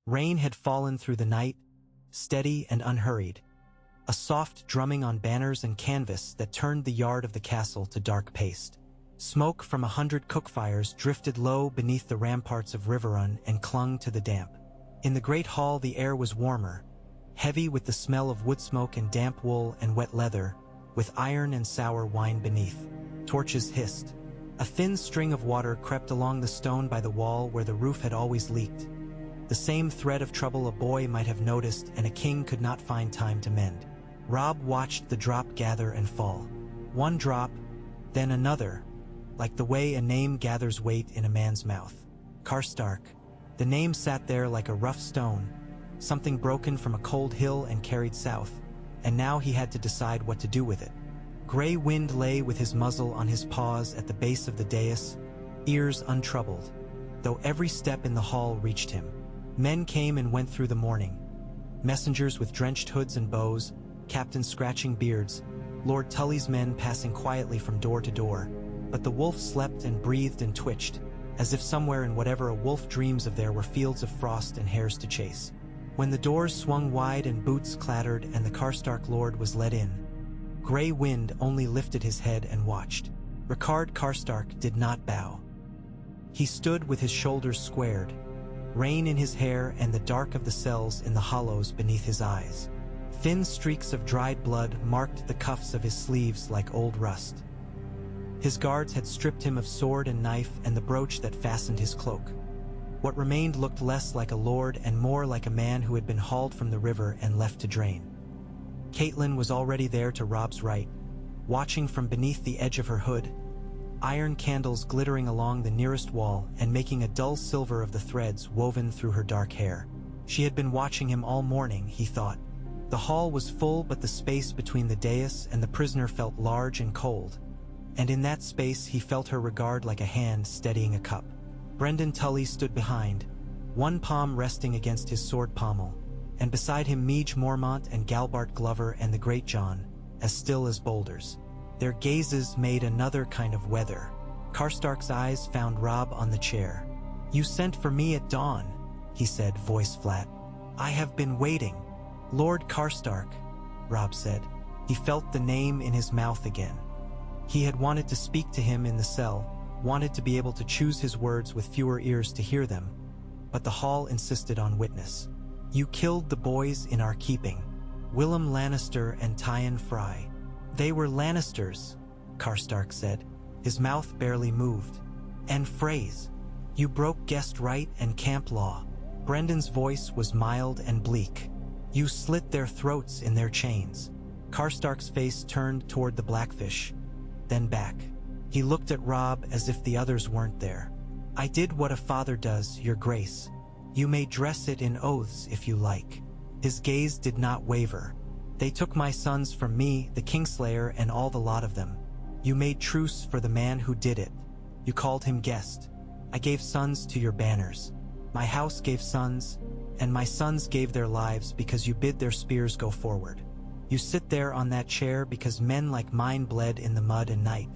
Rain had fallen through the night, steady and unhurried, a soft drumming on banners and canvas that turned the yard of the castle to dark paste. Smoke from 100 cook-fires drifted low beneath the ramparts of Riverrun and clung to the damp. In the great hall the air was warmer, heavy with the smell of wood smoke and damp wool and wet leather, with iron and sour wine beneath. Torches hissed. A thin string of water crept along the stone by the wall where the roof had always leaked. The same thread of trouble a boy might have noticed and a king could not find time to mend. Robb watched the drop gather and fall. One drop, then another, like the way a name gathers weight in a man's mouth. Karstark. The name sat there like a rough stone, something broken from a cold hill and carried south, and now he had to decide what to do with it. Grey Wind lay with his muzzle on his paws at the base of the dais, ears untroubled, though every step in the hall reached him. Men came and went through the morning. Messengers with drenched hoods and bows, captains scratching beards, Lord Tully's men passing quietly from door to door. But the wolf slept and breathed and twitched, as if somewhere in whatever a wolf dreams of there were fields of frost and hares to chase. When the doors swung wide and boots clattered and the Karstark lord was let in, Grey Wind only lifted his head and watched. Ricard Karstark did not bow. He stood with his shoulders squared, rain in his hair and the dark of the cells in the hollows beneath his eyes. Thin streaks of dried blood marked the cuffs of his sleeves like old rust. His guards had stripped him of sword and knife and the brooch that fastened his cloak. What remained looked less like a lord and more like a man who had been hauled from the river and left to drain. Caitlin was already there to Robb's right, watching from beneath the edge of her hood, iron candles glittering along the nearest wall and making a dull silver of the threads woven through her dark hair. She had been watching him all morning, he thought. The hall was full, but the space between the dais and the prisoner felt large and cold, and in that space he felt her regard like a hand steadying a cup. Brendan Tully stood behind, one palm resting against his sword pommel, and beside him Meege Mormont and Galbart Glover and the Great John, as still as boulders. Their gazes made another kind of weather. Karstark's eyes found Robb on the chair. "You sent for me at dawn," he said, voice flat. "I have been waiting." "Lord Karstark," Robb said. He felt the name in his mouth again. He had wanted to speak to him in the cell, wanted to be able to choose his words with fewer ears to hear them, but the hall insisted on witness. "You killed the boys in our keeping, Willem Lannister and Tyon Fry." "They were Lannisters," Karstark said. His mouth barely moved. "And Freys. You broke guest right and camp law." Brendan's voice was mild and bleak. "You slit their throats in their chains." Karstark's face turned toward the Blackfish, then back. He looked at Robb as if the others weren't there. "I did what a father does, your grace. You may dress it in oaths if you like." His gaze did not waver. "They took my sons from me, the Kingslayer, and all the lot of them. You made truce for the man who did it. You called him guest. I gave sons to your banners. My house gave sons, and my sons gave their lives because you bid their spears go forward. You sit there on that chair because men like mine bled in the mud and night.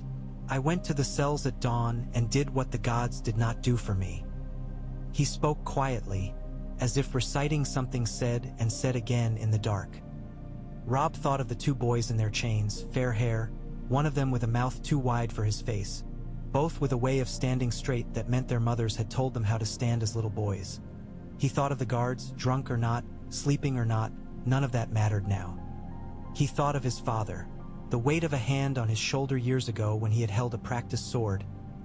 I went to the cells at dawn and did what the gods did not do for me." He spoke quietly, as if reciting something said and said again in the dark. Robb thought of the two boys in their chains, fair hair, one of them with a mouth too wide for his face, both with a way of standing straight that meant their mothers had told them how to stand as little boys. He thought of the guards, drunk or not, sleeping or not, none of that mattered now. He thought of his father, the weight of a hand on his shoulder years ago when he had held a practiced sword,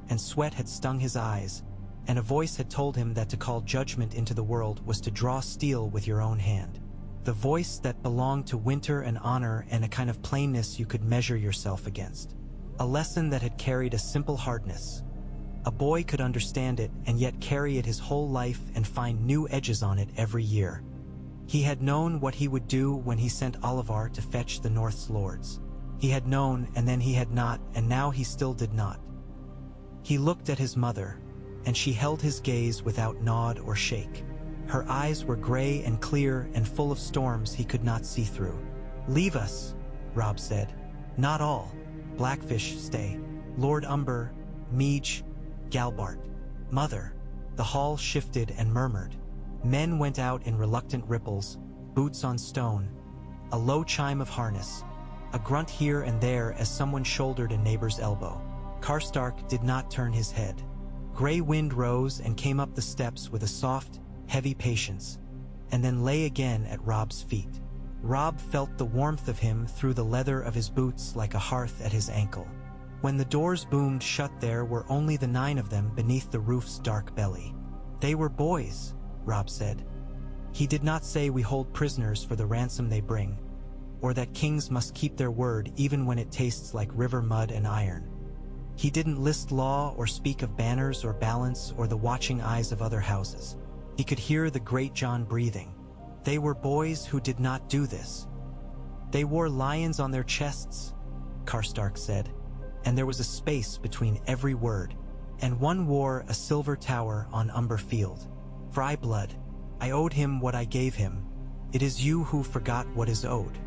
and sweat had stung his eyes, and a voice had told him that to call judgment into the world was to draw steel with your own hand. The voice that belonged to winter and honor and a kind of plainness you could measure yourself against. A lesson that had carried a simple hardness. A boy could understand it and yet carry it his whole life and find new edges on it every year. He had known what he would do when he sent Olivar to fetch the North's lords. He had known, and then he had not, and now he still did not. He looked at his mother, and she held his gaze without nod or shake. Her eyes were gray and clear and full of storms he could not see through. "Leave us," Robb said. "Not all. Blackfish, stay. Lord Umber, Meege, Galbart." "Mother." The hall shifted and murmured. Men went out in reluctant ripples, boots on stone, a low chime of harness, a grunt here and there as someone shouldered a neighbor's elbow. Karstark did not turn his head. Gray wind rose and came up the steps with a soft, heavy patience, and then lay again at Robb's feet. Robb felt the warmth of him through the leather of his boots like a hearth at his ankle. When the doors boomed shut, there were only the 9 of them beneath the roof's dark belly. They were boys, Robb said. He did not say we hold prisoners for the ransom they bring, or that kings must keep their word even when it tastes like river mud and iron. He didn't list law or speak of banners or balance or the watching eyes of other houses. He could hear the great John breathing. They were boys who did not do this. They wore lions on their chests, Karstark said, and there was a space between every word, and one wore a silver tower on Umber Field. Fry blood, I owed him what I gave him. It is you who forgot what is owed.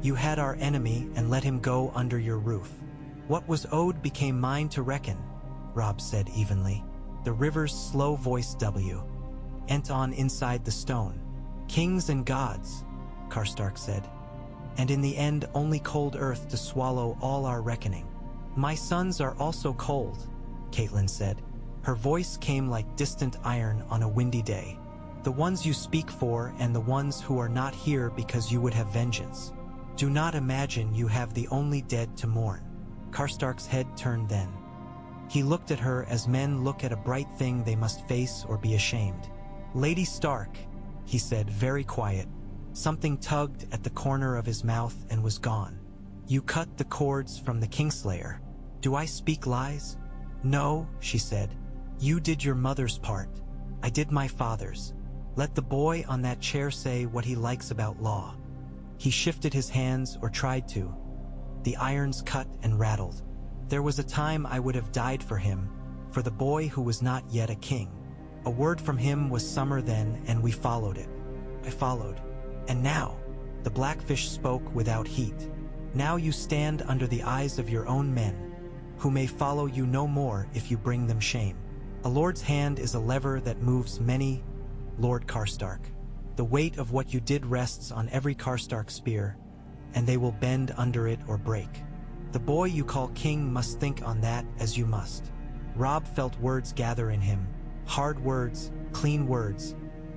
You had our enemy and let him go under your roof. What was owed became mine to reckon, Robb said evenly. The river's slow voice went on inside the stone. Kings and gods, Karstark said, and in the end only cold earth to swallow all our reckoning. My sons are also cold, Caitlin said. Her voice came like distant iron on a windy day. The ones you speak for and the ones who are not here because you would have vengeance. Do not imagine you have the only dead to mourn. Karstark's head turned then. He looked at her as men look at a bright thing they must face or be ashamed. Lady Stark, he said, very quiet. Something tugged at the corner of his mouth and was gone. You cut the cords from the Kingslayer. Do I speak lies? No, she said. You did your mother's part. I did my father's. Let the boy on that chair say what he likes about law. He shifted his hands, or tried to. The irons cut and rattled. There was a time I would have died for him, for the boy who was not yet a king. A word from him was summer then, and we followed it. I followed. And now, the Blackfish spoke without heat. Now you stand under the eyes of your own men, who may follow you no more if you bring them shame. A lord's hand is a lever that moves many, Lord Karstark. The weight of what you did rests on every Karstark spear, and they will bend under it or break. The boy you call king must think on that as you must. Robb felt words gather in him, hard words, clean words,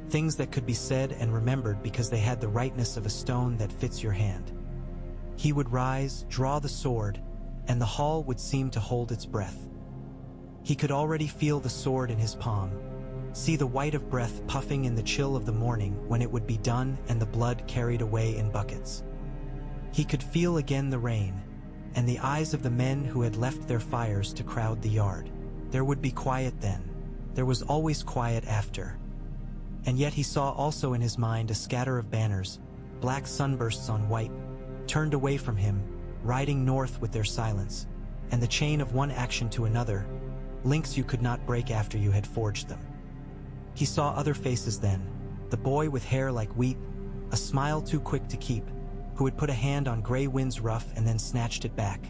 things that could be said and remembered because they had the rightness of a stone that fits your hand. He would rise, draw the sword, and the hall would seem to hold its breath. He could already feel the sword in his palm, see the white of breath puffing in the chill of the morning when it would be done and the blood carried away in buckets. He could feel again the rain, and the eyes of the men who had left their fires to crowd the yard. There would be quiet then. There was always quiet after. And yet he saw also in his mind a scatter of banners, black sunbursts on white, turned away from him, riding north with their silence, and the chain of one action to another, links you could not break after you had forged them. He saw other faces then, the boy with hair like wheat, a smile too quick to keep, who had put a hand on Grey Wind's ruff and then snatched it back.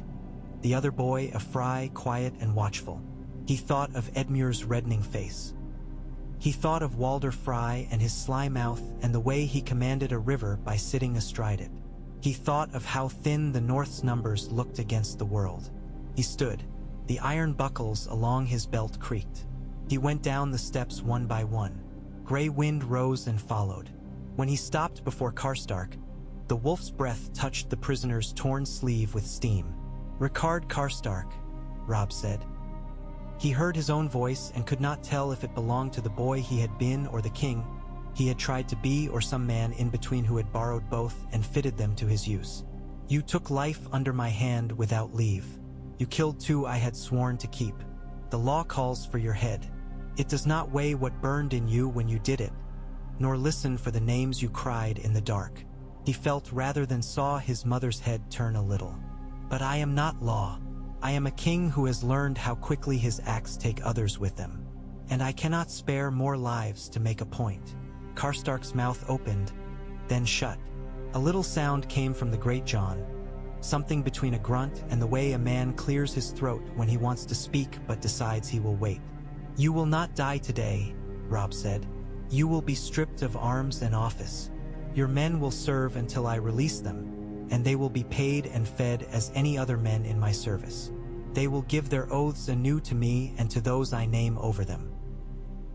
The other boy, a Fry, quiet and watchful. He thought of Edmure's reddening face. He thought of Walder Fry and his sly mouth and the way he commanded a river by sitting astride it. He thought of how thin the North's numbers looked against the world. He stood. The iron buckles along his belt creaked. He went down the steps one by one. Grey Wind rose and followed. When he stopped before Karstark, the wolf's breath touched the prisoner's torn sleeve with steam. "Ricard Karstark," Robb said. He heard his own voice and could not tell if it belonged to the boy he had been or the king he had tried to be, or some man in between who had borrowed both and fitted them to his use. "You took life under my hand without leave. You killed 2 I had sworn to keep. The law calls for your head. It does not weigh what burned in you when you did it, nor listen for the names you cried in the dark." He felt rather than saw his mother's head turn a little. "But I am not law. I am a king who has learned how quickly his acts take others with them, and I cannot spare more lives to make a point." Karstark's mouth opened, then shut. A little sound came from the Great John, something between a grunt and the way a man clears his throat when he wants to speak but decides he will wait. "You will not die today," Robb said. You will be stripped of arms and office. Your men will serve until I release them, and they will be paid and fed as any other men in my service. They will give their oaths anew to me and to those I name over them.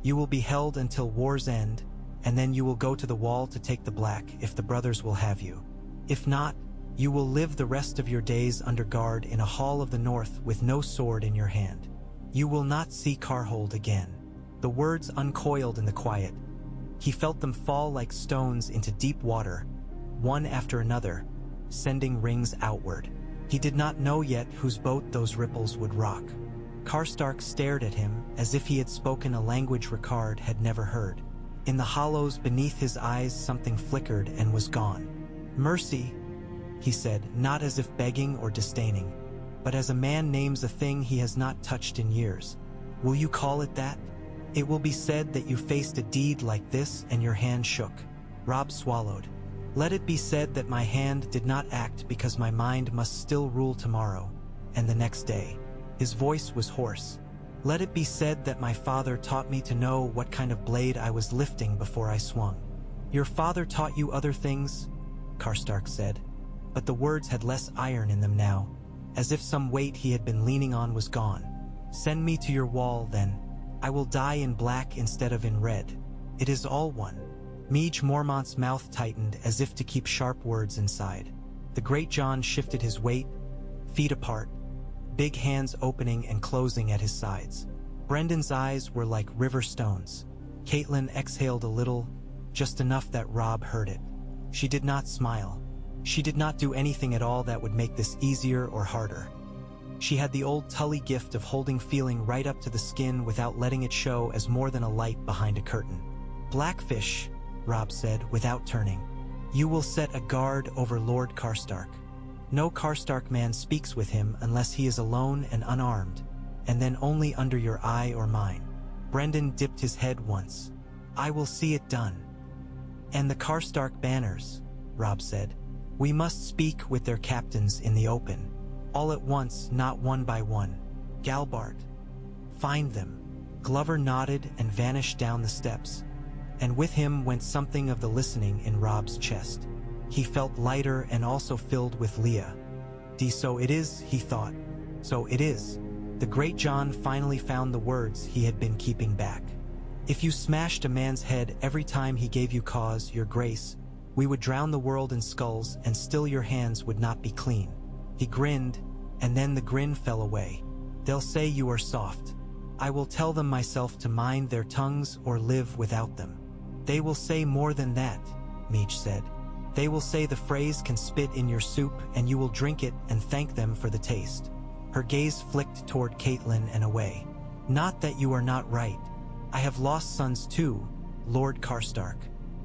You will be held until war's end, and then you will go to the wall to take the black if the brothers will have you. If not, you will live the rest of your days under guard in a hall of the north with no sword in your hand. You will not see Karhold again." The words uncoiled in the quiet. He felt them fall like stones into deep water, one after another, sending rings outward. He did not know yet whose boat those ripples would rock. Karstark stared at him as if he had spoken a language Ricard had never heard. In the hollows beneath his eyes something flickered and was gone. "Mercy," he said, not as if begging or disdaining, but as a man names a thing he has not touched in years. "Will you call it that? It will be said that you faced a deed like this and your hand shook." Robb swallowed. "Let it be said that my hand did not act because my mind must still rule tomorrow, and the next day." His voice was hoarse. "Let it be said that my father taught me to know what kind of blade I was lifting before I swung." "Your father taught you other things?" Karstark said, but the words had less iron in them now, as if some weight he had been leaning on was gone. "Send me to your wall, then. I will die in black instead of in red. It is all one." Meej Mormont's mouth tightened as if to keep sharp words inside. The Great John shifted his weight, feet apart, big hands opening and closing at his sides. Brendan's eyes were like river stones. Caitlin exhaled a little, just enough that Robb heard it. She did not smile. She did not do anything at all that would make this easier or harder. She had the old Tully gift of holding feeling right up to the skin without letting it show as more than a light behind a curtain. "Blackfish," Robb said without turning. "You will set a guard over Lord Karstark. No Karstark man speaks with him unless he is alone and unarmed, and then only under your eye or mine." Brendan dipped his head once. "I will see it done." "And the Karstark banners," Robb said. "We must speak with their captains in the open. All at once, not one by one. Galbart. Find them." Glover nodded and vanished down the steps, and with him went something of the listening in Robb's chest. He felt lighter and also filled with Leah. So it is, he thought. So it is. The Great John finally found the words he had been keeping back. "If you smashed a man's head every time he gave you cause, your grace, we would drown the world in skulls and still your hands would not be clean." He grinned, and then the grin fell away. "They'll say you are soft. I will tell them myself to mind their tongues or live without them." "They will say more than that," Meech said. "They will say the phrase can spit in your soup and you will drink it and thank them for the taste." Her gaze flicked toward Caitlin and away. "Not that you are not right. I have lost sons too, Lord Karstark."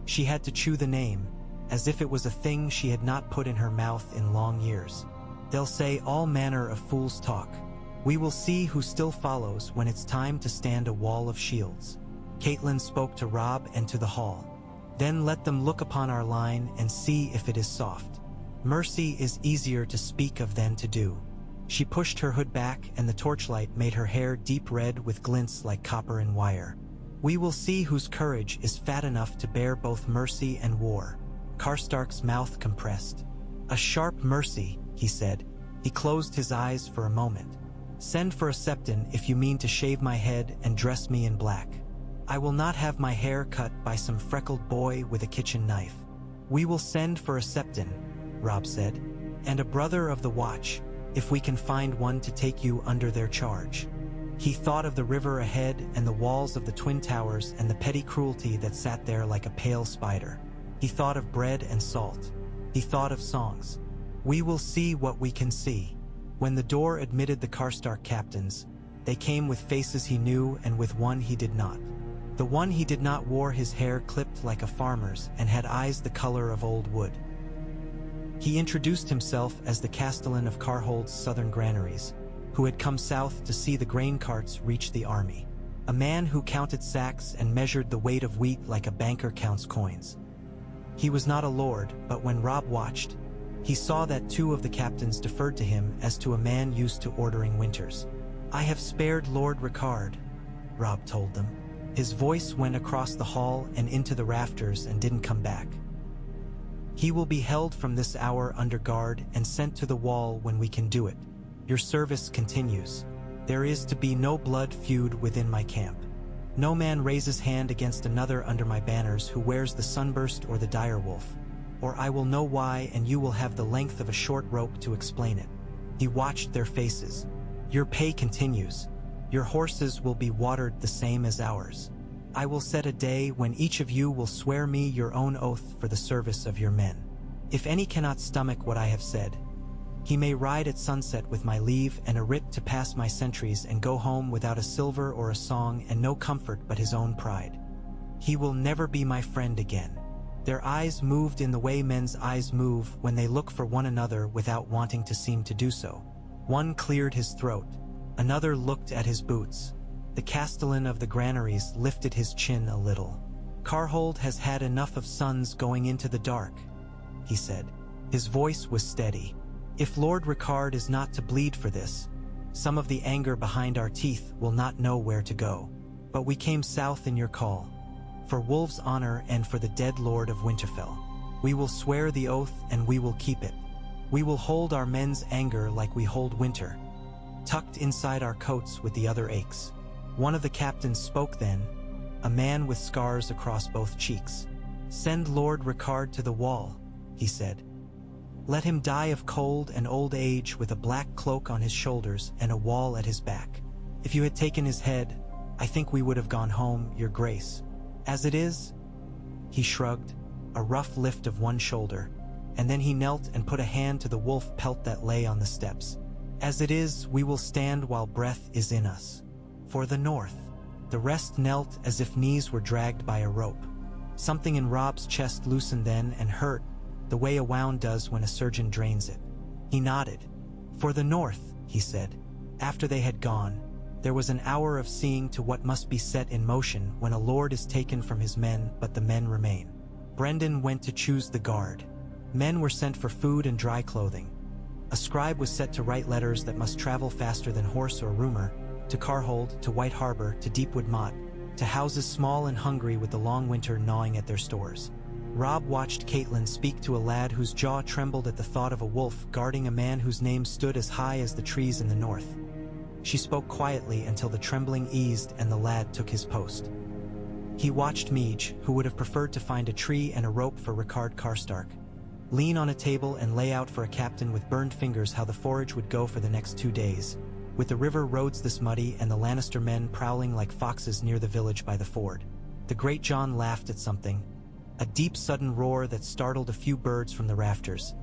She had to chew the name, as if it was a thing she had not put in her mouth in long years. "They'll say all manner of fool's talk. We will see who still follows when it's time to stand a wall of shields." Caitlin spoke to Robb and to the hall. "Then let them look upon our line and see if it is soft. Mercy is easier to speak of than to do." She pushed her hood back and the torchlight made her hair deep red with glints like copper and wire. "We will see whose courage is fat enough to bear both mercy and war." Karstark's mouth compressed. "A sharp mercy," he said. He closed his eyes for a moment. "Send for a septon if you mean to shave my head and dress me in black. I will not have my hair cut by some freckled boy with a kitchen knife." "We will send for a septon," Robb said, "and a brother of the watch, if we can find one to take you under their charge." He thought of the river ahead and the walls of the twin towers and the petty cruelty that sat there like a pale spider. He thought of bread and salt. He thought of songs. "We will see what we can see." When the door admitted the Karstark captains, they came with faces he knew and with one he did not. The one he did not wore his hair clipped like a farmer's and had eyes the color of old wood. He introduced himself as the castellan of Karhold's southern granaries, who had come south to see the grain carts reach the army. A man who counted sacks and measured the weight of wheat like a banker counts coins. He was not a lord, but when Robb watched, he saw that two of the captains deferred to him as to a man used to ordering winters. "I have spared Lord Ricard," Robb told them. His voice went across the hall and into the rafters and didn't come back. He will be held from this hour under guard and sent to the wall when we can do it. Your service continues. There is to be no blood feud within my camp. No man raises hand against another under my banners who wears the sunburst or the dire wolf, or I will know why and you will have the length of a short rope to explain it. He watched their faces. Your pay continues. Your horses will be watered the same as ours. I will set a day when each of you will swear me your own oath for the service of your men. If any cannot stomach what I have said, he may ride at sunset with my leave and a writ to pass my sentries and go home without a silver or a song and no comfort but his own pride. He will never be my friend again. Their eyes moved in the way men's eyes move when they look for one another without wanting to seem to do so. One cleared his throat. Another looked at his boots. The castellan of the granaries lifted his chin a little. Carhold has had enough of suns going into the dark, he said. His voice was steady. If Lord Ricard is not to bleed for this, some of the anger behind our teeth will not know where to go. But we came south in your call. For Wolf's honor and for the dead Lord of Winterfell. We will swear the oath and we will keep it. We will hold our men's anger like we hold winter, tucked inside our coats with the other aches. One of the captains spoke then, a man with scars across both cheeks. Send Lord Ricard to the wall, he said. Let him die of cold and old age with a black cloak on his shoulders and a wall at his back. If you had taken his head, I think we would have gone home, your grace. As it is, he shrugged, a rough lift of one shoulder, and then he knelt and put a hand to the wolf pelt that lay on the steps. As it is, we will stand while breath is in us. For the north. The rest knelt as if knees were dragged by a rope. Something in Robb's chest loosened then and hurt, the way a wound does when a surgeon drains it. He nodded. For the north, he said. After they had gone, there was an hour of seeing to what must be set in motion when a lord is taken from his men, but the men remain. Brendan went to choose the guard. Men were sent for food and dry clothing. A scribe was set to write letters that must travel faster than horse or rumour, to Carhold, to White Harbor, to Deepwood Motte, to houses small and hungry with the long winter gnawing at their stores. Robb watched Caitlin speak to a lad whose jaw trembled at the thought of a wolf guarding a man whose name stood as high as the trees in the north. She spoke quietly until the trembling eased and the lad took his post. He watched Meej, who would have preferred to find a tree and a rope for Ricard Karstark, lean on a table and lay out for a captain with burned fingers how the forage would go for the next 2 days, with the river roads this muddy and the Lannister men prowling like foxes near the village by the ford. The great John laughed at something, a deep sudden roar that startled a few birds from the rafters,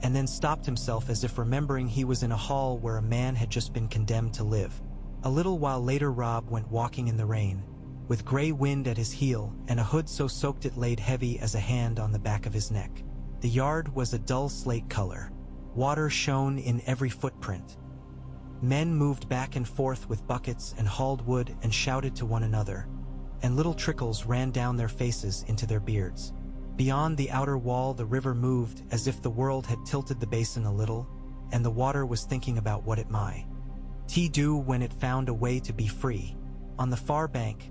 and then stopped himself as if remembering he was in a hall where a man had just been condemned to live. A little while later Robb went walking in the rain, with grey wind at his heel and a hood so soaked it laid heavy as a hand on the back of his neck. The yard was a dull slate color. Water shone in every footprint. Men moved back and forth with buckets and hauled wood and shouted to one another, and little trickles ran down their faces into their beards. Beyond the outer wall the river moved as if the world had tilted the basin a little, and the water was thinking about what it might do when it found a way to be free. On the far bank,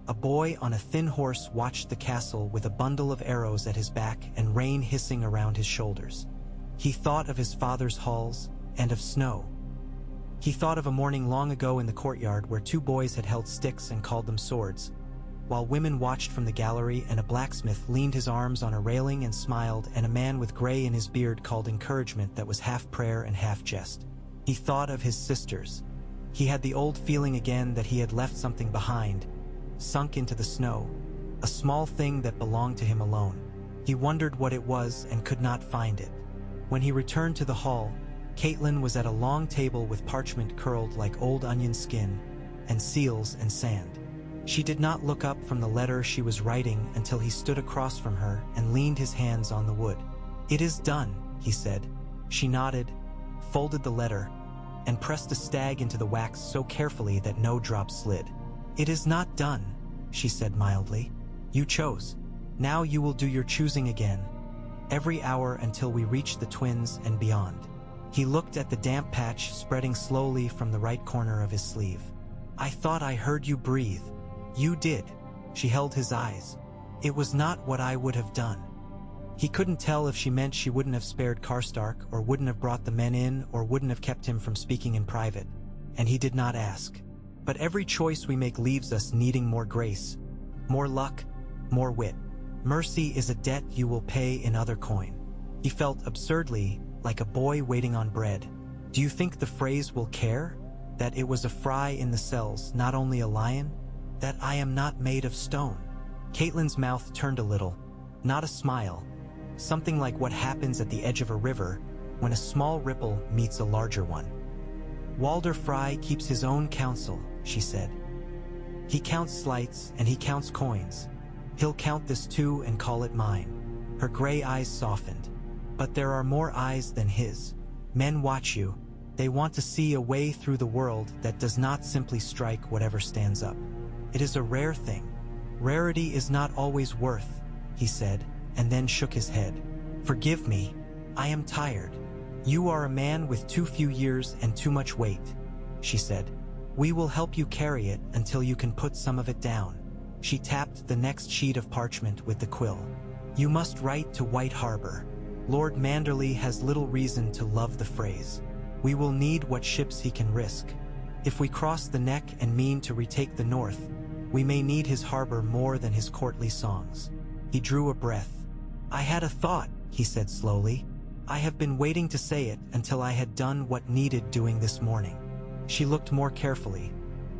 a boy on a thin horse watched the castle with a bundle of arrows at his back and rain hissing around his shoulders. He thought of his father's halls and of snow. He thought of a morning long ago in the courtyard where 2 boys had held sticks and called them swords, while women watched from the gallery and a blacksmith leaned his arms on a railing and smiled and a man with gray in his beard called encouragement that was half prayer and half jest. He thought of his sisters. He had the old feeling again that he had left something behind, sunk into the snow, a small thing that belonged to him alone. He wondered what it was and could not find it. When he returned to the hall, Caitlin was at a long table with parchment curled like old onion skin, and seals and sand. She did not look up from the letter she was writing until he stood across from her and leaned his hands on the wood. "It is done," he said. She nodded, folded the letter, and pressed a stag into the wax so carefully that no drop slid. "It is not done," she said mildly. "You chose. Now you will do your choosing again, every hour until we reach the twins and beyond." He looked at the damp patch spreading slowly from the right corner of his sleeve. "I thought I heard you breathe." "You did," She held his eyes. It was not what I would have done. He couldn't tell if she meant she wouldn't have spared Karstark, or wouldn't have brought the men in, or wouldn't have kept him from speaking in private. And he did not ask. But every choice we make leaves us needing more grace, more luck, more wit. Mercy is a debt you will pay in other coin. He felt absurdly like a boy waiting on bread. Do you think the phrase will care? That it was a fry in the cells, not only a lion? That I am not made of stone? Caitlyn's mouth turned a little, not a smile. Something like what happens at the edge of a river when a small ripple meets a larger one. Walder Frey keeps his own counsel, she said. He counts slights and he counts coins. He'll count this too and call it mine. Her gray eyes softened. But there are more eyes than his. Men watch you. They want to see a way through the world that does not simply strike whatever stands up. It is a rare thing. Rarity is not always worth, he said, and then shook his head. Forgive me. I am tired. You are a man with too few years and too much weight, she said. We will help you carry it until you can put some of it down. She tapped the next sheet of parchment with the quill. You must write to White Harbor. Lord Manderley has little reason to love the phrase. We will need what ships he can risk. If we cross the neck and mean to retake the north, we may need his harbor more than his courtly songs. He drew a breath. I had a thought, he said slowly. I have been waiting to say it until I had done what needed doing this morning. She looked more carefully,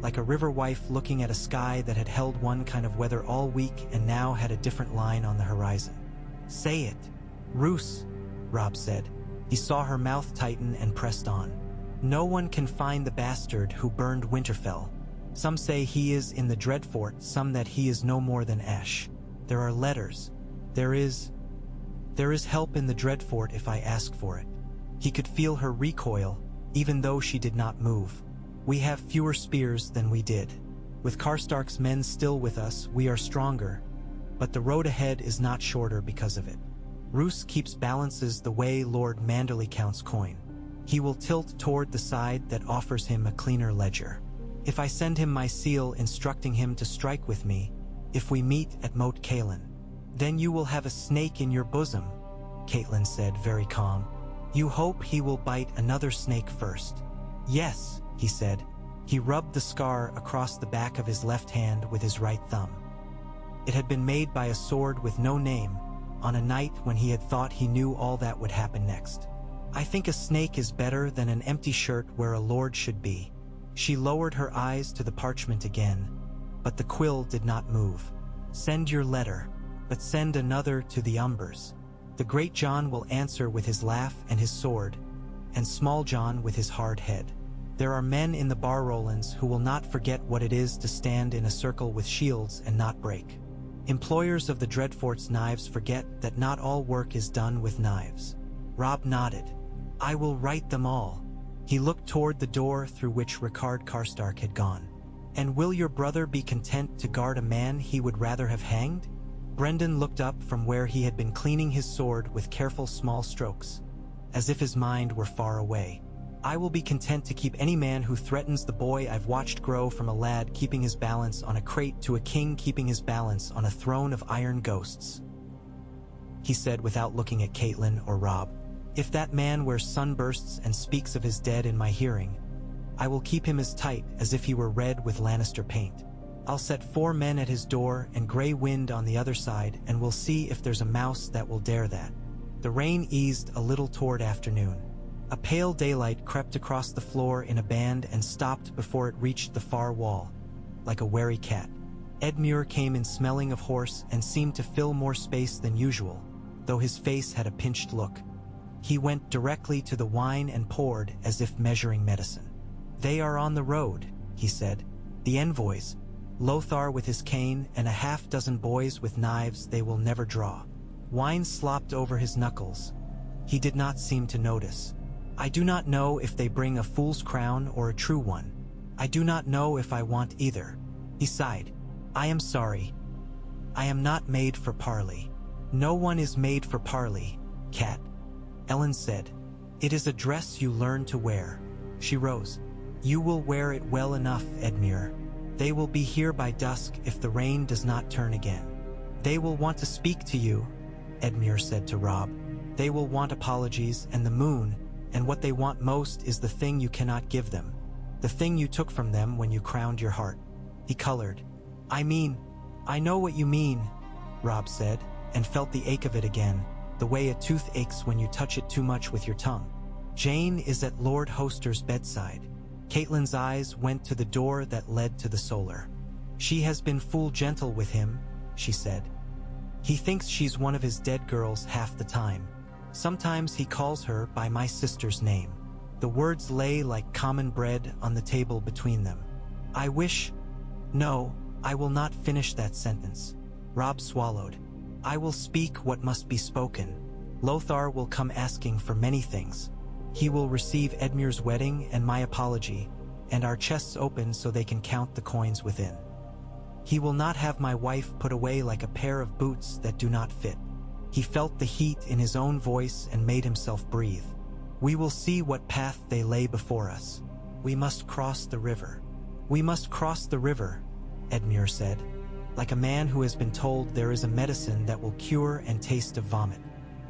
like a river wife looking at a sky that had held one kind of weather all week and now had a different line on the horizon. Say it. Roose, Robb said. He saw her mouth tighten and pressed on. No one can find the bastard who burned Winterfell. Some say he is in the Dreadfort, some that he is no more than ash. There are letters. There is help in the Dreadfort if I ask for it. He could feel her recoil, even though she did not move. We have fewer spears than we did. With Karstark's men still with us, we are stronger, but the road ahead is not shorter because of it. Roose keeps balances the way Lord Manderley counts coin. He will tilt toward the side that offers him a cleaner ledger. If I send him my seal instructing him to strike with me, if we meet at Moat Cailin, then you will have a snake in your bosom, Caitlyn said, very calm. You hope he will bite another snake first. Yes, he said. He rubbed the scar across the back of his left hand with his right thumb. It had been made by a sword with no name, on a night when he had thought he knew all that would happen next. I think a snake is better than an empty shirt where a lord should be. She lowered her eyes to the parchment again, but the quill did not move. Send your letter, but send another to the Umbers. The Great John will answer with his laugh and his sword, and Small John with his hard head. There are men in the Barrowlands who will not forget what it is to stand in a circle with shields and not break. Employers of the Dreadfort's knives forget that not all work is done with knives. Robb nodded. I will write them all. He looked toward the door through which Rickard Karstark had gone. And will your brother be content to guard a man he would rather have hanged? Brendan looked up from where he had been cleaning his sword with careful small strokes, as if his mind were far away. I will be content to keep any man who threatens the boy I've watched grow from a lad keeping his balance on a crate to a king keeping his balance on a throne of iron ghosts, he said without looking at Caitlyn or Robb. If that man wears sunbursts and speaks of his dead in my hearing, I will keep him as tight as if he were red with Lannister paint. I'll set 4 men at his door and Grey Wind on the other side, and we'll see if there's a mouse that will dare that. The rain eased a little toward afternoon. A pale daylight crept across the floor in a band and stopped before it reached the far wall, like a wary cat. Edmure came in smelling of horse and seemed to fill more space than usual, though his face had a pinched look. He went directly to the wine and poured as if measuring medicine. They are on the road, he said. The envoys, Lothar with his cane and a half-dozen boys with knives they will never draw. Wine slopped over his knuckles. He did not seem to notice. I do not know if they bring a fool's crown or a true one. I do not know if I want either. He sighed. I am sorry. I am not made for parley. No one is made for parley, Cat. Ellen said. It is a dress you learn to wear. She rose. You will wear it well enough, Edmure. They will be here by dusk if the rain does not turn again. They will want to speak to you, Edmure said to Robb. They will want apologies and the moon, and what they want most is the thing you cannot give them. The thing you took from them when you crowned your heart. He colored. I know what you mean, Robb said, and felt the ache of it again, the way a tooth aches when you touch it too much with your tongue. Jane is at Lord Hoster's bedside. Caitlin's eyes went to the door that led to the solar. She has been full gentle with him, she said. He thinks she's one of his dead girls half the time. Sometimes he calls her by my sister's name. The words lay like common bread on the table between them. No, I will not finish that sentence. Robb swallowed. I will speak what must be spoken. Lothar will come asking for many things. He will receive Edmure's wedding and my apology, and our chests open so they can count the coins within. He will not have my wife put away like a pair of boots that do not fit. He felt the heat in his own voice and made himself breathe. We will see what path they lay before us. We must cross the river. We must cross the river, Edmure said, like a man who has been told there is a medicine that will cure and taste of vomit.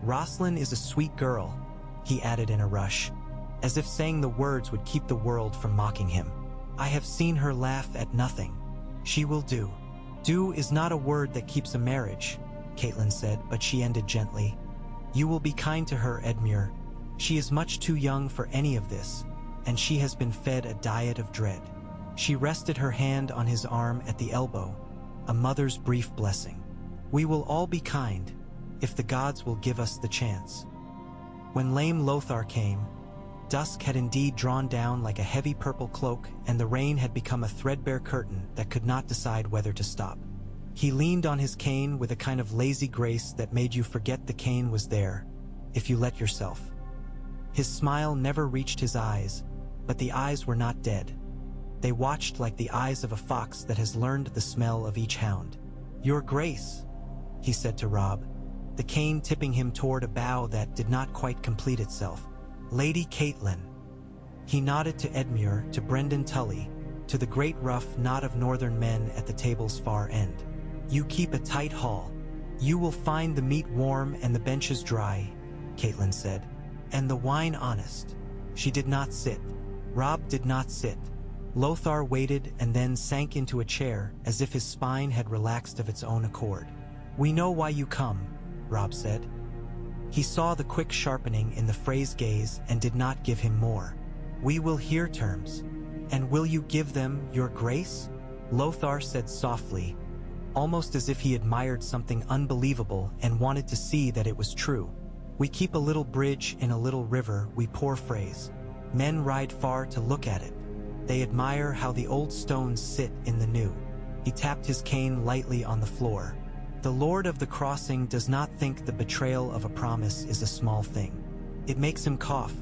Roslyn is a sweet girl, he added in a rush, as if saying the words would keep the world from mocking him. I have seen her laugh at nothing. She will do. Do is not a word that keeps a marriage, Caitlin said, but she ended gently. You will be kind to her, Edmure. She is much too young for any of this, and she has been fed a diet of dread. She rested her hand on his arm at the elbow, a mother's brief blessing. We will all be kind, if the gods will give us the chance. When lame Lothar came, dusk had indeed drawn down like a heavy purple cloak, and the rain had become a threadbare curtain that could not decide whether to stop. He leaned on his cane with a kind of lazy grace that made you forget the cane was there, if you let yourself. His smile never reached his eyes, but the eyes were not dead. They watched like the eyes of a fox that has learned the smell of each hound. Your Grace, he said to Robb, the cane tipping him toward a bow that did not quite complete itself. Lady Caitlin. He nodded to Edmure, to Brendan Tully, to the great rough knot of northern men at the table's far end. You keep a tight hall. You will find the meat warm and the benches dry, Caitlin said, and the wine honest. She did not sit. Robb did not sit. Lothar waited and then sank into a chair as if his spine had relaxed of its own accord. We know why you come, Robb said. He saw the quick sharpening in the Frey's gaze and did not give him more. We will hear terms. And will you give them, Your Grace? Lothar said softly, almost as if he admired something unbelievable and wanted to see that it was true. We keep a little bridge in a little river, we poor Freys. Men ride far to look at it. They admire how the old stones sit in the new. He tapped his cane lightly on the floor. The Lord of the Crossing does not think the betrayal of a promise is a small thing. It makes him cough,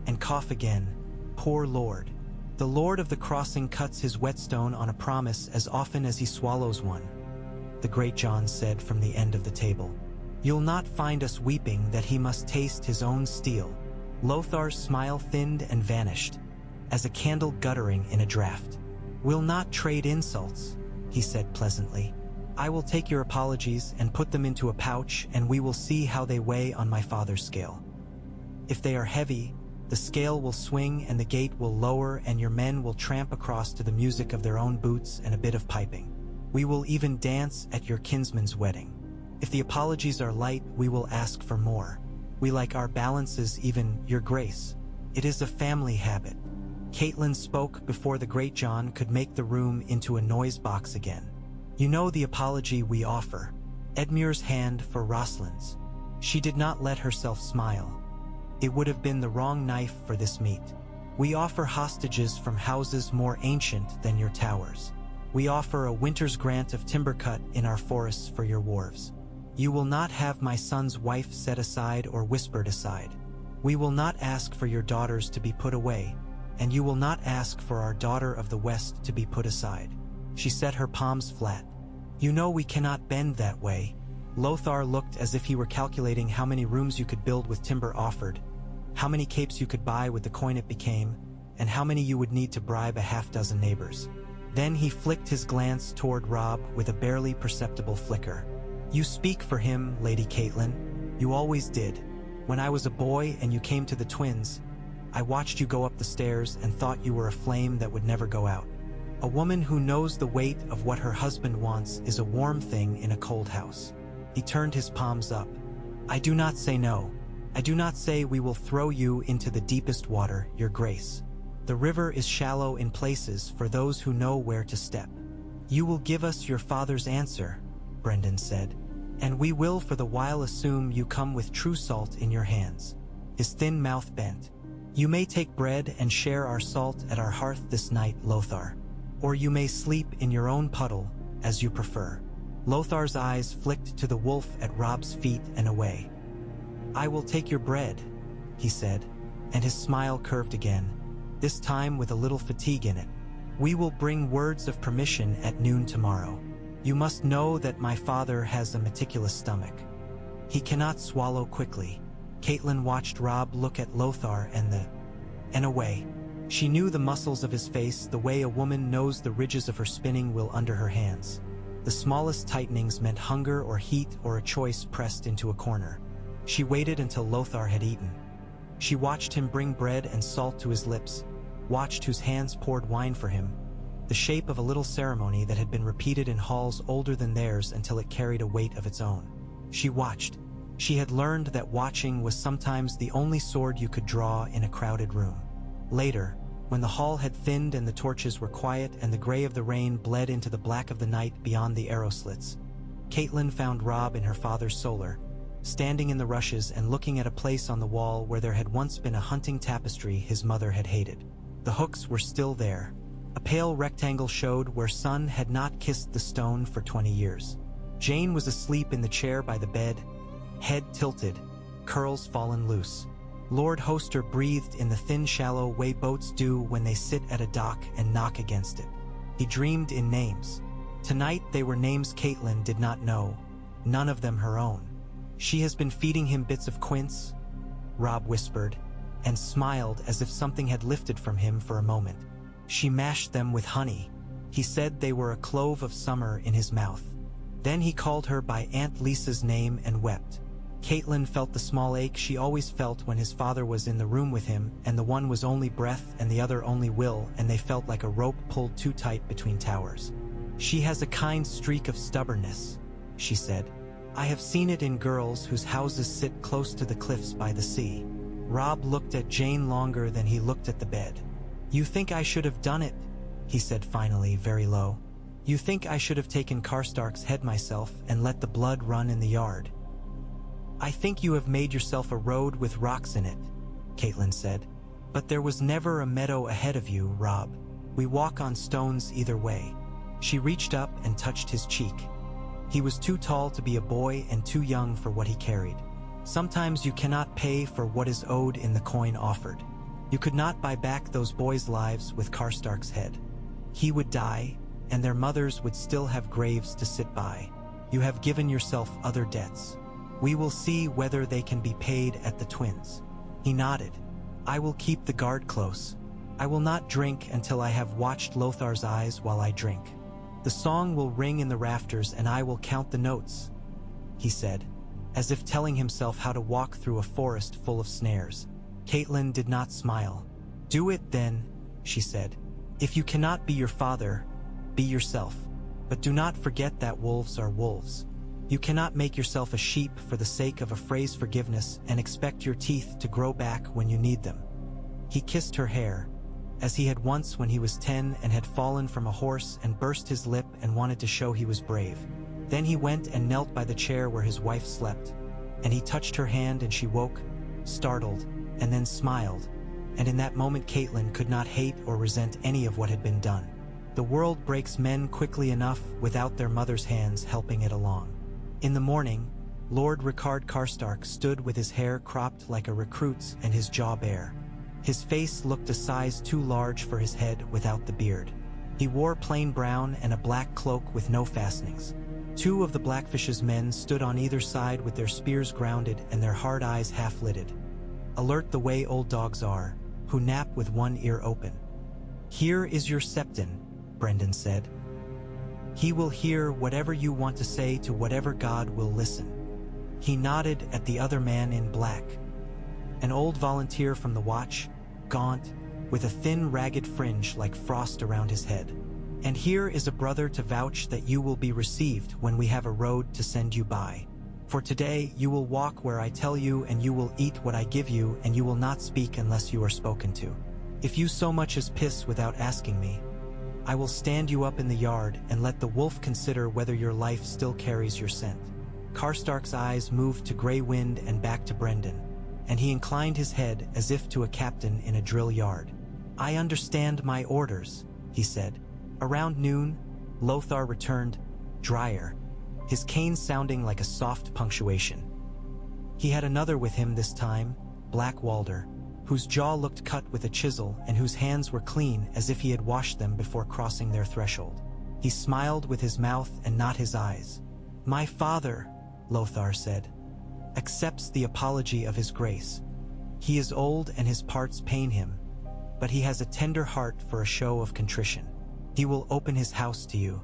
and cough again. Poor Lord. The Lord of the Crossing cuts his whetstone on a promise as often as he swallows one, the great John said from the end of the table. You'll not find us weeping that he must taste his own steel. Lothar's smile thinned and vanished, as a candle guttering in a draught. We'll not trade insults, he said pleasantly. I will take your apologies and put them into a pouch, and we will see how they weigh on my father's scale. If they are heavy, the scale will swing and the gate will lower, and your men will tramp across to the music of their own boots and a bit of piping. We will even dance at your kinsman's wedding. If the apologies are light, we will ask for more. We like our balances even, Your Grace. It is a family habit. Caitlin spoke before the great John could make the room into a noise box again. You know the apology we offer. Edmure's hand for Roslyn's. She did not let herself smile. It would have been the wrong knife for this meat. We offer hostages from houses more ancient than your towers. We offer a winter's grant of timber cut in our forests for your wharves. You will not have my son's wife set aside or whispered aside. We will not ask for your daughters to be put away, and you will not ask for our daughter of the West to be put aside. She set her palms flat. You know we cannot bend that way. Lothar looked as if he were calculating how many rooms you could build with timber offered, how many capes you could buy with the coin it became, and how many you would need to bribe a half-dozen neighbors. Then he flicked his glance toward Robb with a barely perceptible flicker. "You speak for him, Lady Caitlin. You always did. When I was a boy and you came to the twins, I watched you go up the stairs and thought you were a flame that would never go out. A woman who knows the weight of what her husband wants is a warm thing in a cold house." He turned his palms up. "I do not say no. I do not say we will throw you into the deepest water, Your Grace. The river is shallow in places for those who know where to step." "You will give us your father's answer," Brendan said, "and we will for the while assume you come with true salt in your hands." His thin mouth bent. "You may take bread and share our salt at our hearth this night, Lothar. Or you may sleep in your own puddle, as you prefer." Lothar's eyes flicked to the wolf at Robb's feet and away. "I will take your bread," he said, and his smile curved again, this time with a little fatigue in it. "We will bring words of permission at noon tomorrow. You must know that my father has a meticulous stomach. He cannot swallow quickly." Caitlin watched Robb look at Lothar and away. She knew the muscles of his face the way a woman knows the ridges of her spinning wheel under her hands. The smallest tightenings meant hunger or heat or a choice pressed into a corner. She waited until Lothar had eaten. She watched him bring bread and salt to his lips, watched whose hands poured wine for him, the shape of a little ceremony that had been repeated in halls older than theirs until it carried a weight of its own. She watched. She had learned that watching was sometimes the only sword you could draw in a crowded room. Later, when the hall had thinned and the torches were quiet and the gray of the rain bled into the black of the night beyond the arrow slits, Caitlin found Robb in her father's solar, standing in the rushes and looking at a place on the wall where there had once been a hunting tapestry his mother had hated. The hooks were still there. A pale rectangle showed where sun had not kissed the stone for 20 years. Jane was asleep in the chair by the bed, head tilted, curls fallen loose. Lord Hoster breathed in the thin, shallow way boats do when they sit at a dock and knock against it. He dreamed in names. Tonight they were names Caitlin did not know, none of them her own. "She has been feeding him bits of quince," Robb whispered, and smiled as if something had lifted from him for a moment. "She mashed them with honey." He said they were a clove of summer in his mouth. Then he called her by Aunt Lisa's name and wept. Caitlin felt the small ache she always felt when his father was in the room with him, and the one was only breath and the other only will, and they felt like a rope pulled too tight between towers. "She has a kind streak of stubbornness," she said. "I have seen it in girls whose houses sit close to the cliffs by the sea." Robb looked at Jane longer than he looked at the bed. "You think I should have done it," he said finally, very low. "You think I should have taken Karstark's head myself and let the blood run in the yard." "I think you have made yourself a road with rocks in it," Caitlin said. "But there was never a meadow ahead of you, Robb. We walk on stones either way." She reached up and touched his cheek. He was too tall to be a boy and too young for what he carried. Sometimes you cannot pay for what is owed in the coin offered. You could not buy back those boys' lives with Karstark's head. He would die, and their mothers would still have graves to sit by. You have given yourself other debts. We will see whether they can be paid at the twins. He nodded. "I will keep the guard close. I will not drink until I have watched Lothar's eyes while I drink. The song will ring in the rafters and I will count the notes," he said, as if telling himself how to walk through a forest full of snares. Caitlin did not smile. "Do it then," she said. "If you cannot be your father, be yourself. But do not forget that wolves are wolves. You cannot make yourself a sheep for the sake of a phrase forgiveness and expect your teeth to grow back when you need them." He kissed her hair, as he had once when he was 10 and had fallen from a horse and burst his lip and wanted to show he was brave. Then he went and knelt by the chair where his wife slept, and he touched her hand and she woke, startled, and then smiled, and in that moment Caitlin could not hate or resent any of what had been done. The world breaks men quickly enough without their mother's hands helping it along. In the morning, Lord Rickard Karstark stood with his hair cropped like a recruit's and his jaw bare. His face looked a size too large for his head without the beard. He wore plain brown and a black cloak with no fastenings. Two of the Blackfish's men stood on either side with their spears grounded and their hard eyes half-lidded, alert the way old dogs are, who nap with one ear open. "Here is your septon," Brendan said. He will hear whatever you want to say to whatever God will listen. He nodded at the other man in black. An old volunteer from the watch, gaunt, with a thin ragged fringe like frost around his head. And here is a brother to vouch that you will be received when we have a road to send you by. For today you will walk where I tell you, and you will eat what I give you, and you will not speak unless you are spoken to. If you so much as piss without asking me, I will stand you up in the yard and let the wolf consider whether your life still carries your scent. Karstark's eyes moved to Grey Wind and back to Brendan, and he inclined his head as if to a captain in a drill yard. I understand my orders, he said. Around noon, Lothar returned, drier, his cane sounding like a soft punctuation. He had another with him this time, Black Walder, whose jaw looked cut with a chisel and whose hands were clean as if he had washed them before crossing their threshold. He smiled with his mouth and not his eyes. My father, Lothar said, accepts the apology of his grace. He is old and his parts pain him, but he has a tender heart for a show of contrition. He will open his house to you.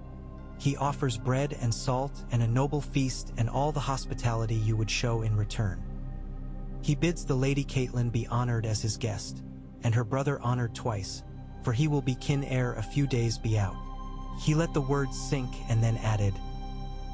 He offers bread and salt and a noble feast and all the hospitality you would show in return. He bids the Lady Caitlin be honored as his guest, and her brother honored twice, for he will be kin ere a few days be out. He let the words sink and then added,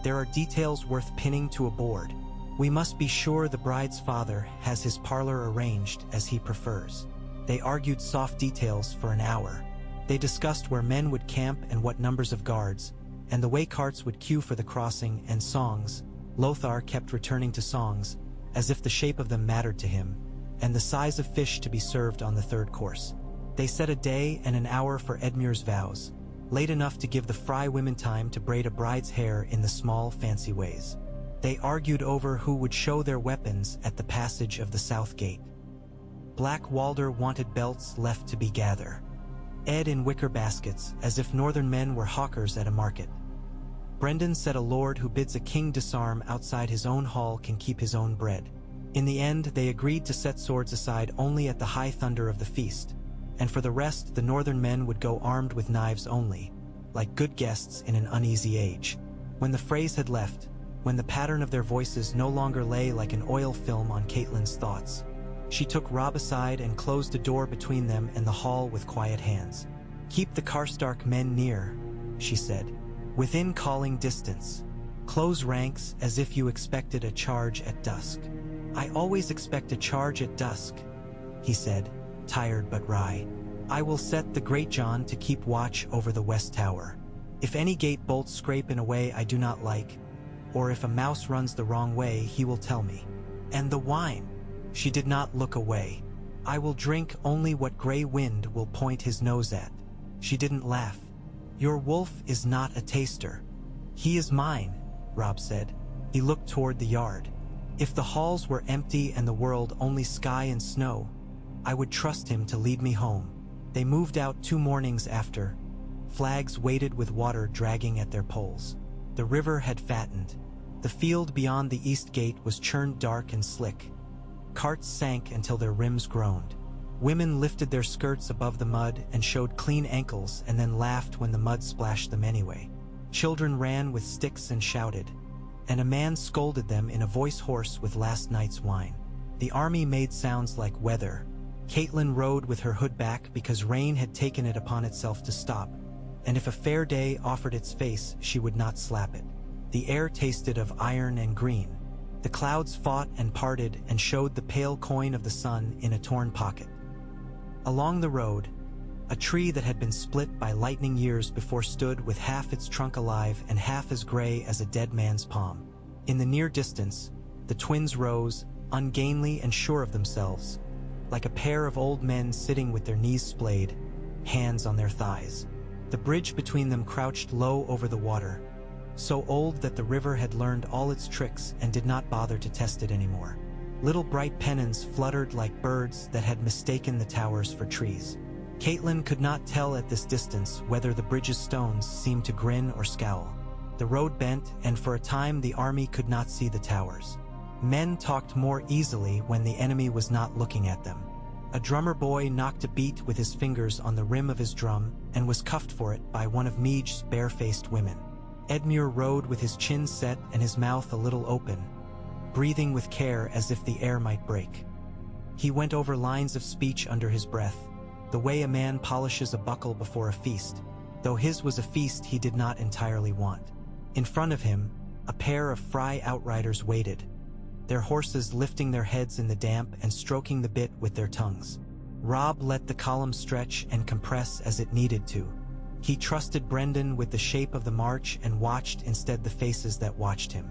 there are details worth pinning to a board. We must be sure the bride's father has his parlor arranged as he prefers. They argued soft details for an hour. They discussed where men would camp and what numbers of guards, and the way carts would queue for the crossing, and songs. Lothar kept returning to songs, as if the shape of them mattered to him, and the size of fish to be served on the third course. They set a day and an hour for Edmure's vows, late enough to give the Fry women time to braid a bride's hair in the small, fancy ways. They argued over who would show their weapons at the passage of the South Gate. Black Walder wanted belts left to be gather, Ed in wicker baskets, as if northern men were hawkers at a market. Brendan said a lord who bids a king disarm outside his own hall can keep his own bread. In the end, they agreed to set swords aside only at the high thunder of the feast, and for the rest the northern men would go armed with knives only, like good guests in an uneasy age. When the phrase had left, when the pattern of their voices no longer lay like an oil film on Caitlин's thoughts, she took Robb aside and closed a door between them and the hall with quiet hands. Keep the Karstark men near, she said, within calling distance. Close ranks as if you expected a charge at dusk. I always expect a charge at dusk, he said, tired but wry. I will set the Great John to keep watch over the West Tower. If any gate bolts scrape in a way I do not like, or if a mouse runs the wrong way, he will tell me. And the wine. She did not look away. I will drink only what Grey Wind will point his nose at. She didn't laugh. Your wolf is not a taster. He is mine, Robb said. He looked toward the yard. If the halls were empty and the world only sky and snow, I would trust him to lead me home. They moved out 2 mornings after. Flags waited with water dragging at their poles. The river had fattened. The field beyond the east gate was churned dark and slick. Carts sank until their rims groaned. Women lifted their skirts above the mud and showed clean ankles and then laughed when the mud splashed them anyway. Children ran with sticks and shouted, and a man scolded them in a voice hoarse with last night's wine. The army made sounds like weather. Caitlin rode with her hood back because rain had taken it upon itself to stop, and if a fair day offered its face, she would not slap it. The air tasted of iron and green. The clouds fought and parted and showed the pale coin of the sun in a torn pocket. Along the road, a tree that had been split by lightning years before stood with half its trunk alive and half as gray as a dead man's palm. In the near distance, the twins rose, ungainly and sure of themselves, like a pair of old men sitting with their knees splayed, hands on their thighs. The bridge between them crouched low over the water, so old that the river had learned all its tricks and did not bother to test it anymore. Little bright pennons fluttered like birds that had mistaken the towers for trees. Caitlin could not tell at this distance whether the bridge's stones seemed to grin or scowl. The road bent, and for a time the army could not see the towers. Men talked more easily when the enemy was not looking at them. A drummer boy knocked a beat with his fingers on the rim of his drum and was cuffed for it by one of Meej's bare-faced women. Edmure rode with his chin set and his mouth a little open, breathing with care as if the air might break. He went over lines of speech under his breath, the way a man polishes a buckle before a feast, though his was a feast he did not entirely want. In front of him, a pair of Fry outriders waited, their horses lifting their heads in the damp and stroking the bit with their tongues. Robb let the column stretch and compress as it needed to. He trusted Brendan with the shape of the march and watched instead the faces that watched him.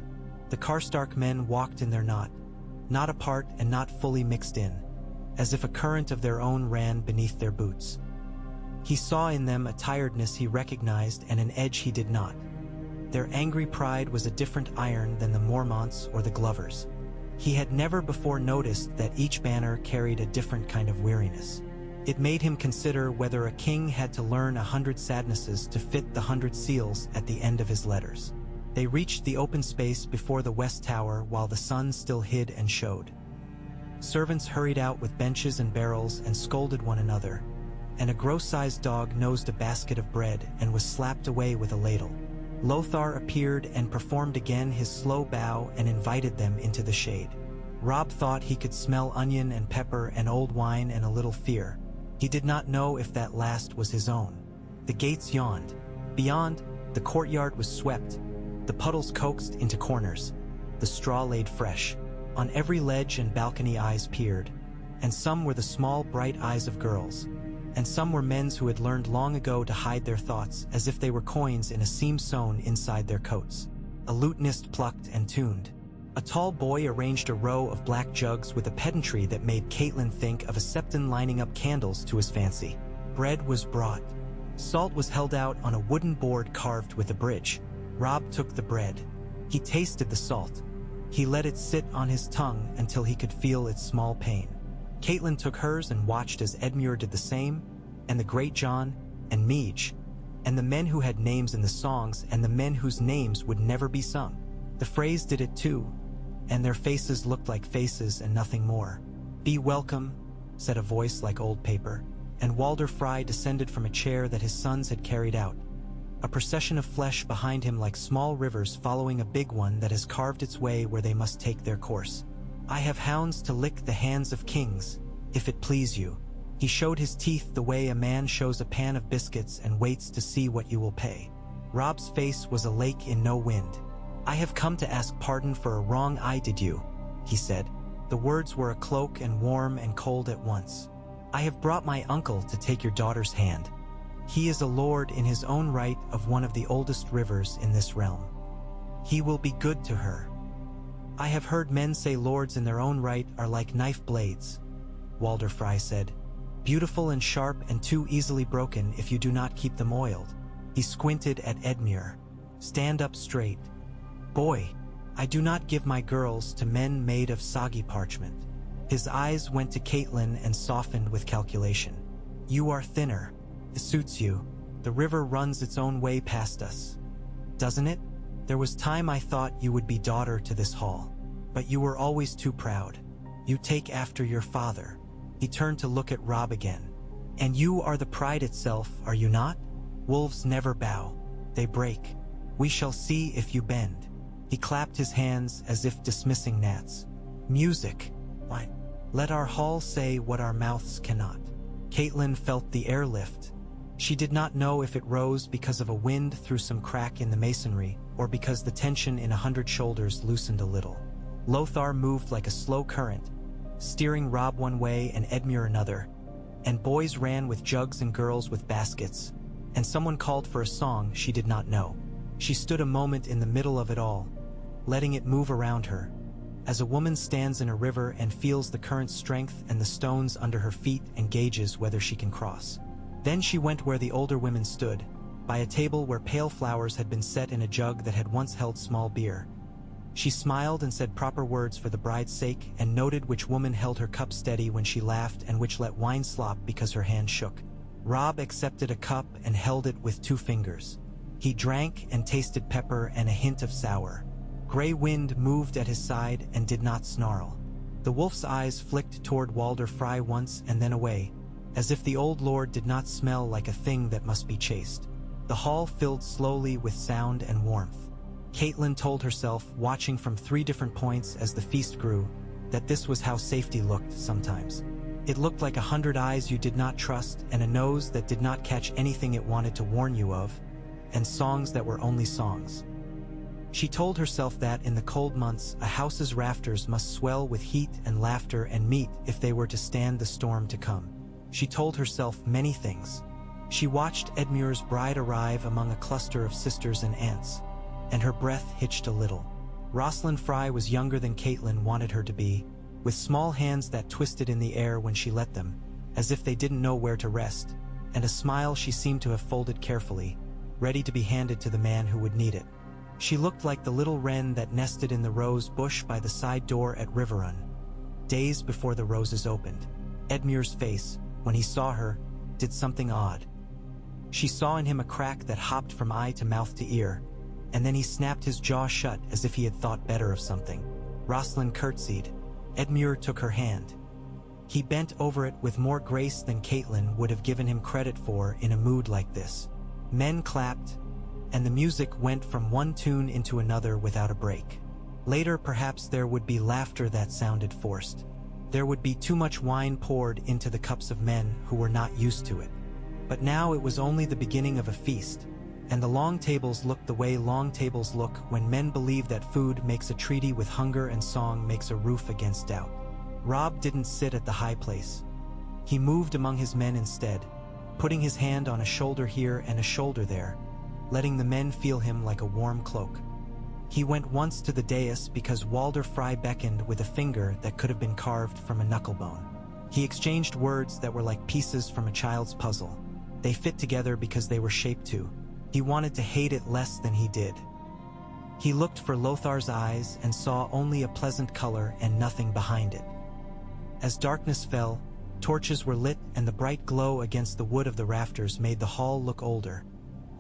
The Karstark men walked in their knot, not apart and not fully mixed in, as if a current of their own ran beneath their boots. He saw in them a tiredness he recognized and an edge he did not. Their angry pride was a different iron than the Mormonts or the Glovers. He had never before noticed that each banner carried a different kind of weariness. It made him consider whether a king had to learn 100 sadnesses to fit the 100 seals at the end of his letters. They reached the open space before the west tower while the sun still hid and showed. Servants hurried out with benches and barrels and scolded one another, and a gross-sized dog nosed a basket of bread and was slapped away with a ladle. Lothar appeared and performed again his slow bow and invited them into the shade. Robb thought he could smell onion and pepper and old wine and a little fear. He did not know if that last was his own. The gates yawned. Beyond, the courtyard was swept, the puddles coaxed into corners, the straw laid fresh. On every ledge and balcony eyes peered, and some were the small bright eyes of girls, and some were men's who had learned long ago to hide their thoughts as if they were coins in a seam sewn inside their coats. A lutenist plucked and tuned. A tall boy arranged a row of black jugs with a pedantry that made Caitlin think of a septon lining up candles to his fancy. Bread was brought. Salt was held out on a wooden board carved with a bridge. Robb took the bread. He tasted the salt. He let it sit on his tongue until he could feel its small pain. Caitlin took hers and watched as Edmure did the same, and the Great John, and Meej, and the men who had names in the songs and the men whose names would never be sung. The phrase did it too, and their faces looked like faces and nothing more. "Be welcome," said a voice like old paper, and Walder Frey descended from a chair that his sons had carried out, a procession of flesh behind him like small rivers following a big one that has carved its way where they must take their course. "I have hounds to lick the hands of kings, if it please you." He showed his teeth the way a man shows a pan of biscuits and waits to see what you will pay. Robb's face was a lake in no wind. "I have come to ask pardon for a wrong I did you," he said. The words were a cloak and warm and cold at once. "I have brought my uncle to take your daughter's hand. He is a lord in his own right of one of the oldest rivers in this realm. He will be good to her. I have heard men say lords in their own right are like knife blades," Walder Frey said. "Beautiful and sharp and too easily broken if you do not keep them oiled." He squinted at Edmure. "Stand up straight. Boy, I do not give my girls to men made of soggy parchment." His eyes went to Caitlin and softened with calculation. "You are thinner. It suits you. The river runs its own way past us. Doesn't it? There was time I thought you would be daughter to this hall. But you were always too proud. You take after your father." He turned to look at Robb again. "And you are the pride itself, are you not? Wolves never bow. They break. We shall see if you bend." He clapped his hands as if dismissing gnats. "Music. Why, let our hall say what our mouths cannot." Caitlin felt the air lift. She did not know if it rose because of a wind through some crack in the masonry, or because the tension in 100 shoulders loosened a little. Lothar moved like a slow current, steering Robb one way and Edmure another, and boys ran with jugs and girls with baskets, and someone called for a song she did not know. She stood a moment in the middle of it all, letting it move around her, as a woman stands in a river and feels the current's strength and the stones under her feet and gauges whether she can cross. Then she went where the older women stood, by a table where pale flowers had been set in a jug that had once held small beer. She smiled and said proper words for the bride's sake and noted which woman held her cup steady when she laughed and which let wine slop because her hand shook. Robb accepted a cup and held it with 2 fingers. He drank and tasted pepper and a hint of sour. Gray wind moved at his side and did not snarl. The wolf's eyes flicked toward Walder Frye once and then away, as if the old lord did not smell like a thing that must be chased. The hall filled slowly with sound and warmth. Caitlin told herself, watching from 3 different points as the feast grew, that this was how safety looked sometimes. It looked like 100 eyes you did not trust, and a nose that did not catch anything it wanted to warn you of, and songs that were only songs. She told herself that in the cold months, a house's rafters must swell with heat and laughter and meat if they were to stand the storm to come. She told herself many things. She watched Edmure's bride arrive among a cluster of sisters and aunts, and her breath hitched a little. Rosalind Frye was younger than Caitlin wanted her to be, with small hands that twisted in the air when she let them, as if they didn't know where to rest, and a smile she seemed to have folded carefully, ready to be handed to the man who would need it. She looked like the little wren that nested in the rose bush by the side door at Riverrun, days before the roses opened. Edmure's face, when he saw her, did something odd. She saw in him a crack that hopped from eye to mouth to ear, and then he snapped his jaw shut as if he had thought better of something. Rosalind curtsied. Edmure took her hand. He bent over it with more grace than Caitlin would have given him credit for in a mood like this. Men clapped, and the music went from one tune into another without a break. Later, perhaps there would be laughter that sounded forced. There would be too much wine poured into the cups of men who were not used to it. But now it was only the beginning of a feast, and the long tables looked the way long tables look when men believe that food makes a treaty with hunger and song makes a roof against doubt. Robb didn't sit at the high place. He moved among his men instead, putting his hand on a shoulder here and a shoulder there, letting the men feel him like a warm cloak. He went once to the dais because Walder Frye beckoned with a finger that could have been carved from a knucklebone. He exchanged words that were like pieces from a child's puzzle. They fit together because they were shaped to. He wanted to hate it less than he did. He looked for Lothar's eyes and saw only a pleasant color and nothing behind it. As darkness fell, torches were lit and the bright glow against the wood of the rafters made the hall look older,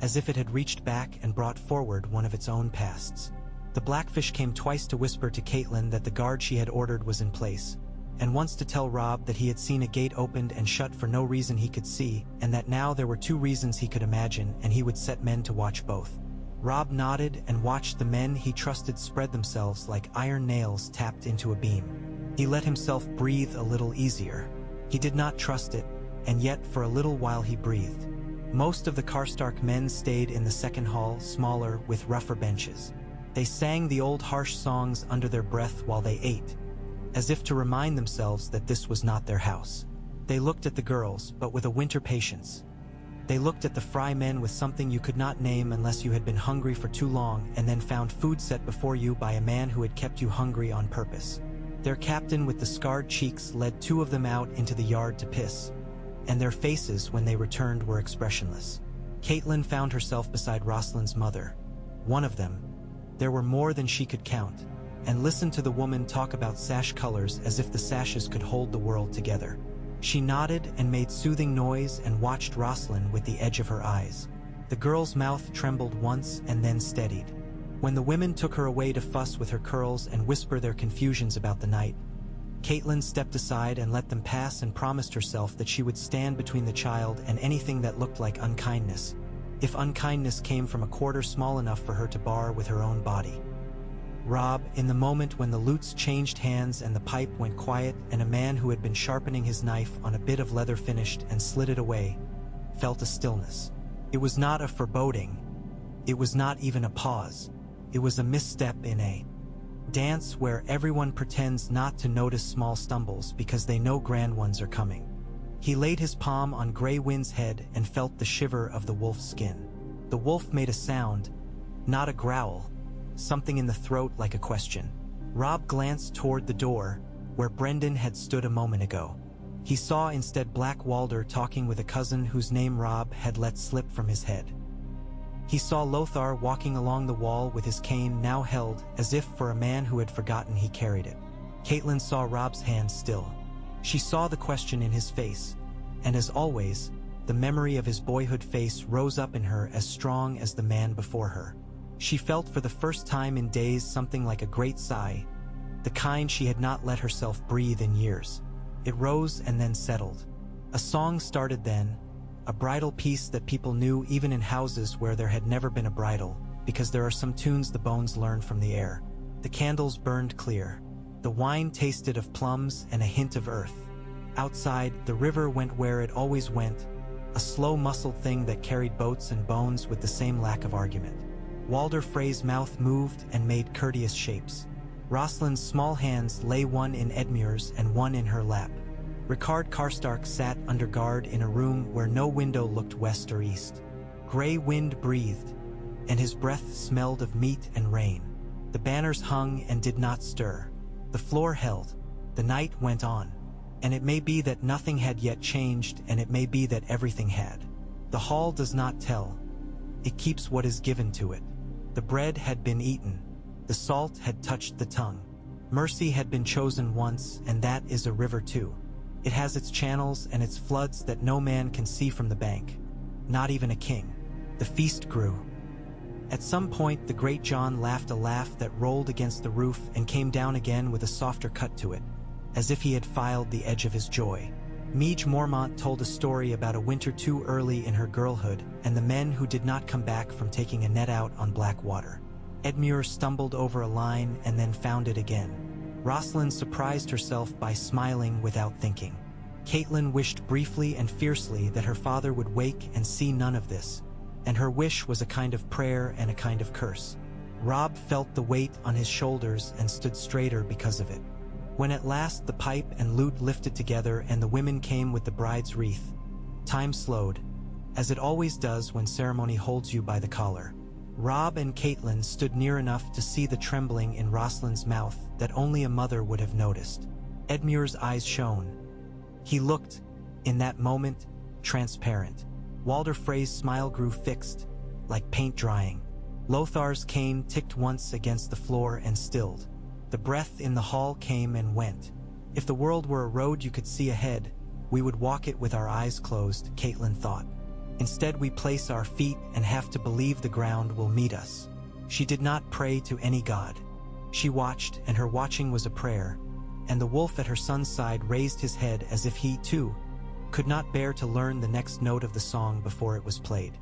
as if it had reached back and brought forward one of its own pasts. The Blackfish came twice to whisper to Caitlin that the guard she had ordered was in place, and once to tell Robb that he had seen a gate opened and shut for no reason he could see, and that now there were 2 reasons he could imagine, and he would set men to watch both. Robb nodded and watched the men he trusted spread themselves like iron nails tapped into a beam. He let himself breathe a little easier. He did not trust it, and yet for a little while he breathed. Most of the Karstark men stayed in the second hall, smaller, with rougher benches. They sang the old harsh songs under their breath while they ate, as if to remind themselves that this was not their house. They looked at the girls, but with a winter patience. They looked at the Frye men with something you could not name unless you had been hungry for too long and then found food set before you by a man who had kept you hungry on purpose. Their captain with the scarred cheeks led 2 of them out into the yard to piss, and their faces when they returned were expressionless. Caitlin found herself beside Rosalind's mother. One of them, there were more than she could count, and listened to the woman talk about sash colors as if the sashes could hold the world together. She nodded and made soothing noise and watched Rosalind with the edge of her eyes. The girl's mouth trembled once and then steadied. When the women took her away to fuss with her curls and whisper their confusions about the night, Caitlin stepped aside and let them pass and promised herself that she would stand between the child and anything that looked like unkindness, if unkindness came from a quarter small enough for her to bar with her own body. Robb, in the moment when the lutes changed hands and the pipe went quiet and a man who had been sharpening his knife on a bit of leather finished and slid it away, felt a stillness. It was not a foreboding. It was not even a pause. It was a misstep in a dance where everyone pretends not to notice small stumbles because they know grand ones are coming. He laid his palm on Grey Wind's head and felt the shiver of the wolf's skin. The wolf made a sound, not a growl, something in the throat like a question. Robb glanced toward the door, where Brendan had stood a moment ago. He saw instead Black Walder talking with a cousin whose name Robb had let slip from his head. He saw Lothar walking along the wall with his cane now held as if for a man who had forgotten he carried it. Caitlin saw Robb's hand still. She saw the question in his face, and as always, the memory of his boyhood face rose up in her as strong as the man before her. She felt for the first time in days something like a great sigh, the kind she had not let herself breathe in years. It rose and then settled. A song started then, a bridal piece that people knew even in houses where there had never been a bridal, because there are some tunes the bones learn from the air. The candles burned clear. The wine tasted of plums and a hint of earth. Outside, the river went where it always went, a slow muscled thing that carried boats and bones with the same lack of argument. Walder Frey's mouth moved and made courteous shapes. Rosalind's small hands lay one in Edmure's and one in her lap. Ricard Karstark sat under guard in a room where no window looked west or east. Gray wind breathed, and his breath smelled of meat and rain. The banners hung and did not stir. The floor held. The night went on. And it may be that nothing had yet changed, and it may be that everything had. The hall does not tell. It keeps what is given to it. The bread had been eaten. The salt had touched the tongue. Mercy had been chosen once, and that is a river too. It has its channels and its floods that no man can see from the bank. Not even a king. The feast grew. At some point, the great John laughed a laugh that rolled against the roof and came down again with a softer cut to it, as if he had filed the edge of his joy. Meege Mormont told a story about a winter too early in her girlhood and the men who did not come back from taking a net out on black water. Edmure stumbled over a line and then found it again. Rosalind surprised herself by smiling without thinking. Caitlin wished briefly and fiercely that her father would wake and see none of this, and her wish was a kind of prayer and a kind of curse. Robb felt the weight on his shoulders and stood straighter because of it. When at last the pipe and lute lifted together and the women came with the bride's wreath, time slowed, as it always does when ceremony holds you by the collar. Robb and Caitlin stood near enough to see the trembling in Rosalind's mouth that only a mother would have noticed. Edmure's eyes shone. He looked, in that moment, transparent. Walder Frey's smile grew fixed, like paint drying. Lothar's cane ticked once against the floor and stilled. The breath in the hall came and went. If the world were a road you could see ahead, we would walk it with our eyes closed, Caitlin thought. Instead we place our feet and have to believe the ground will meet us. She did not pray to any god. She watched, and her watching was a prayer, and the wolf at her son's side raised his head as if he, too, could not bear to learn the next note of the song before it was played.